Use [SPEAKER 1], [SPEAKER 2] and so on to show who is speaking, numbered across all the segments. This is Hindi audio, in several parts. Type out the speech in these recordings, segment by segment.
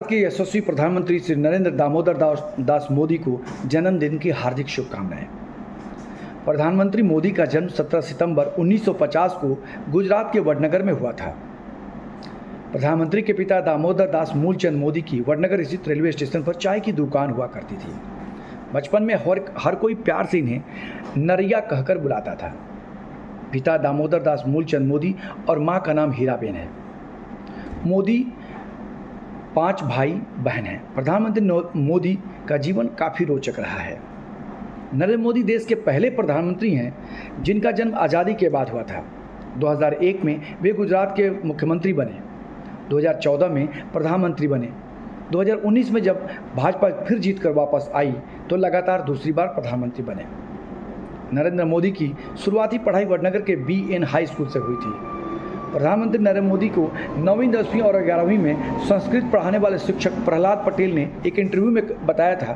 [SPEAKER 1] के यशस्वी प्रधानमंत्री श्री नरेंद्र दामोदर दास मोदी को जन्मदिन की हार्दिक शुभकामनाएं। प्रधानमंत्री मोदी का जन्म 17 सितंबर 1950 को गुजरात के वडनगर में हुआ था। प्रधानमंत्री के पिता दामोदर दास मूलचंद मोदी की वडनगर स्थित रेलवे स्टेशन पर चाय की दुकान हुआ करती थी। बचपन में हर कोई प्यार से इन्हें नरिया कहकर बुलाता था। पिता दामोदर दास मूलचंद मोदी और मां का नाम हीराबेन है। मोदी 5 भाई बहन हैं। प्रधानमंत्री मोदी का जीवन काफ़ी रोचक रहा है। नरेंद्र मोदी देश के पहले प्रधानमंत्री हैं जिनका जन्म आज़ादी के बाद हुआ था। 2001 में वे गुजरात के मुख्यमंत्री बने। 2014 में प्रधानमंत्री बने। 2019 में जब भाजपा फिर जीत कर वापस आई तो लगातार दूसरी बार प्रधानमंत्री बने। नरेंद्र मोदी की शुरुआती पढ़ाई वडनगर के BN हाई स्कूल से हुई थी। प्रधानमंत्री नरेंद्र मोदी को 9वीं 10वीं और 11वीं में संस्कृत पढ़ाने वाले शिक्षक प्रहलाद पटेल ने एक इंटरव्यू में बताया था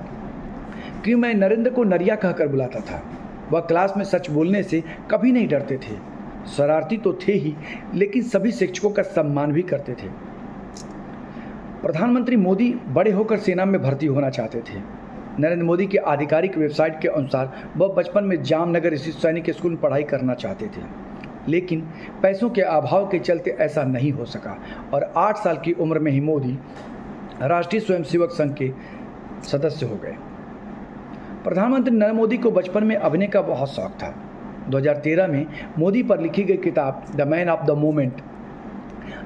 [SPEAKER 1] कि मैं नरेंद्र को नरिया कहकर बुलाता था। वह क्लास में सच बोलने से कभी नहीं डरते थे। शरारती तो थे ही, लेकिन सभी शिक्षकों का सम्मान भी करते थे। प्रधानमंत्री मोदी बड़े होकर सेना में भर्ती होना चाहते थे। नरेंद्र मोदी के आधिकारिक वेबसाइट के अनुसार वह बचपन में जामनगर स्थित सैनिक स्कूल में पढ़ाई करना चाहते थे, लेकिन पैसों के अभाव के चलते ऐसा नहीं हो सका और 8 साल की उम्र में ही मोदी राष्ट्रीय स्वयंसेवक संघ के सदस्य हो गए। प्रधानमंत्री नरेंद्र मोदी को बचपन में अभिनय का बहुत शौक था। 2013 में मोदी पर लिखी गई किताब the man of the moment.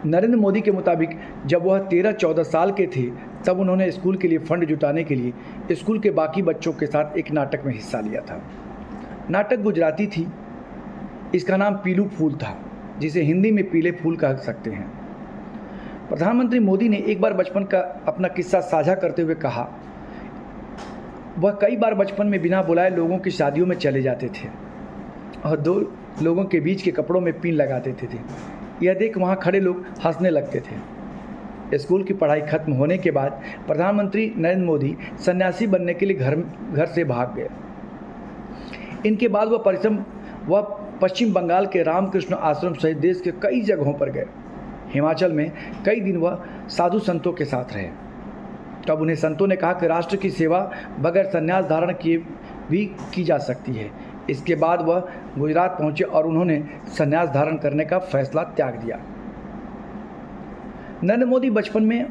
[SPEAKER 1] Narendra Modi के मुताबिक जब वह 13-14 साल के थे तब उन्होंने स्कूल के लिए फंड जुटाने के लिए स्कूल के बाकी बच्चों के साथ एक नाटक में हिस्सा लिया था। नाटक गुजराती थी। इसका नाम पीलू फूल था, जिसे हिंदी में पीले फूल कह सकते हैं। प्रधानमंत्री मोदी ने एक बार बचपन का अपना किस्सा साझा करते हुए कहा, वह कई बार बचपन में बिना बुलाए लोगों की शादियों में चले जाते थे और 2 लोगों के बीच के कपड़ों में पिन लगा देते थे। यह देख वहाँ खड़े लोग हंसने लगते थे। स्कूल की पढ़ाई खत्म होने के बाद प्रधानमंत्री नरेंद्र मोदी सन्यासी बनने के लिए घर से भाग गए। इनके बाद वह पश्चिम बंगाल के रामकृष्ण आश्रम सहित देश के कई जगहों पर गए। हिमाचल में कई दिन वह साधु संतों के साथ रहे। तब उन्हें संतों ने कहा कि राष्ट्र की सेवा बगैर संन्यास धारण किए भी की जा सकती है। इसके बाद वह गुजरात पहुंचे और उन्होंने संन्यास धारण करने का फैसला त्याग दिया। नरेंद्र मोदी बचपन में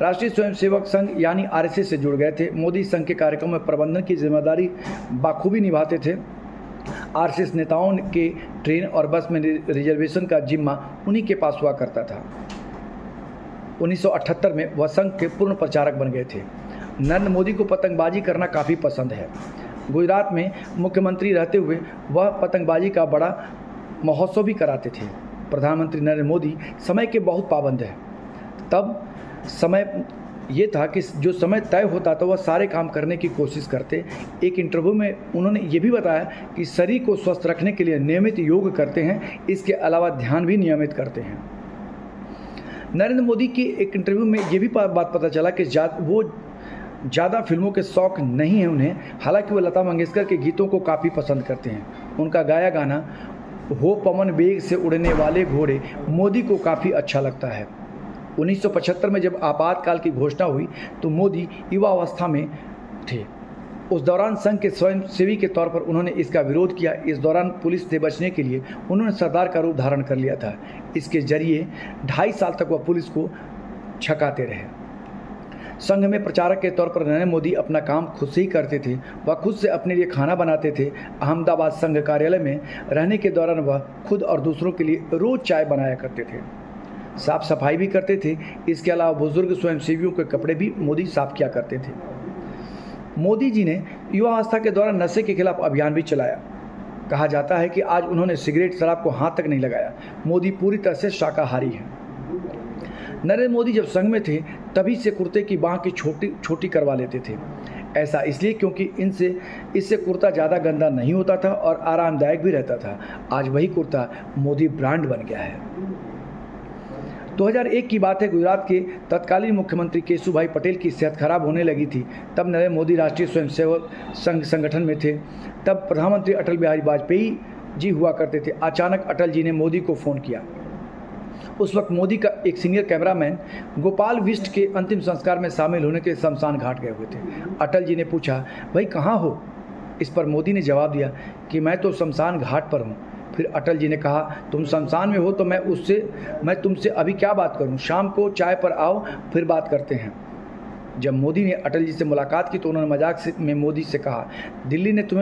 [SPEAKER 1] राष्ट्रीय स्वयंसेवक संघ यानी RSS से जुड़ गए थे। मोदी संघ के कार्यक्रम में प्रबंधन की जिम्मेदारी बाखूबी निभाते थे। RSS नेताओं के ट्रेन और बस में रिजर्वेशन का जिम्मा उन्हीं के पास हुआ करता था। 1978 में वह संघ के पूर्ण प्रचारक बन गए थे। नरेंद्र मोदी को पतंगबाजी करना काफ़ी पसंद है। गुजरात में मुख्यमंत्री रहते हुए वह पतंगबाजी का बड़ा महोत्सव भी कराते थे। प्रधानमंत्री नरेंद्र मोदी समय के बहुत पाबंद हैं। तब समय ये था कि जो समय तय होता तो वह सारे काम करने की कोशिश करते। एक इंटरव्यू में उन्होंने ये भी बताया कि शरीर को स्वस्थ रखने के लिए नियमित योग करते हैं, इसके अलावा ध्यान भी नियमित करते हैं। नरेंद्र मोदी की एक इंटरव्यू में ये भी बात पता चला कि वो ज़्यादा फिल्मों के शौक़ नहीं है उन्हें। हालांकि वो लता मंगेशकर के गीतों को काफ़ी पसंद करते हैं। उनका गाया गाना हो पवन वेग से उड़ने वाले घोड़े मोदी को काफ़ी अच्छा लगता है। 1975 में जब आपातकाल की घोषणा हुई तो मोदी युवा अवस्था में थे। उस दौरान संघ के स्वयंसेवी के तौर पर उन्होंने इसका विरोध किया। इस दौरान पुलिस से बचने के लिए उन्होंने सरदार का रूप धारण कर लिया था। इसके जरिए 2.5 साल तक वह पुलिस को छकाते रहे। संघ में प्रचारक के तौर पर नरेंद्र मोदी अपना काम खुद से ही करते थे। वह खुद से अपने लिए खाना बनाते थे। अहमदाबाद संघ कार्यालय में रहने के दौरान वह खुद और दूसरों के लिए रोज़ चाय बनाया करते थे। साफ सफाई भी करते थे। इसके अलावा बुजुर्ग स्वयंसेवियों के कपड़े भी मोदी साफ किया करते थे। मोदी जी ने युवावस्था के दौरान नशे के खिलाफ अभियान भी चलाया। कहा जाता है कि आज उन्होंने सिगरेट शराब को हाथ तक नहीं लगाया। मोदी पूरी तरह से शाकाहारी हैं। नरेंद्र मोदी जब संघ में थे तभी से कुर्ते की बाँह की छोटी करवा लेते थे। ऐसा इसलिए क्योंकि इससे कुर्ता ज़्यादा गंदा नहीं होता था और आरामदायक भी रहता था। आज वही कुर्ता मोदी ब्रांड बन गया है। 2001 की बात है। गुजरात के तत्कालीन मुख्यमंत्री केशुभाई पटेल की सेहत खराब होने लगी थी। तब नरेंद्र मोदी राष्ट्रीय स्वयंसेवक संघ संगठन में थे। तब प्रधानमंत्री अटल बिहारी वाजपेयी जी हुआ करते थे। अचानक अटल जी ने मोदी को फ़ोन किया उस वक्त मोदी का एक सीनियर कैमरामैन गोपाल विष्ट के अंतिम संस्कार में शामिल होने के शमशान घाट गए हुए थे। अटल जी ने पूछा, भाई कहाँ हो? इस पर मोदी ने जवाब दिया कि मैं तो शमशान घाट पर हूँ। फिर अटल जी ने कहा, तुम शमशान में हो तो मैं तुमसे अभी क्या बात करूँ? शाम को चाय पर आओ, फिर बात करते हैं। जब मोदी ने अटल जी से मुलाकात की तो उन्होंने मजाक में मोदी से कहा, दिल्ली ने तुम्हें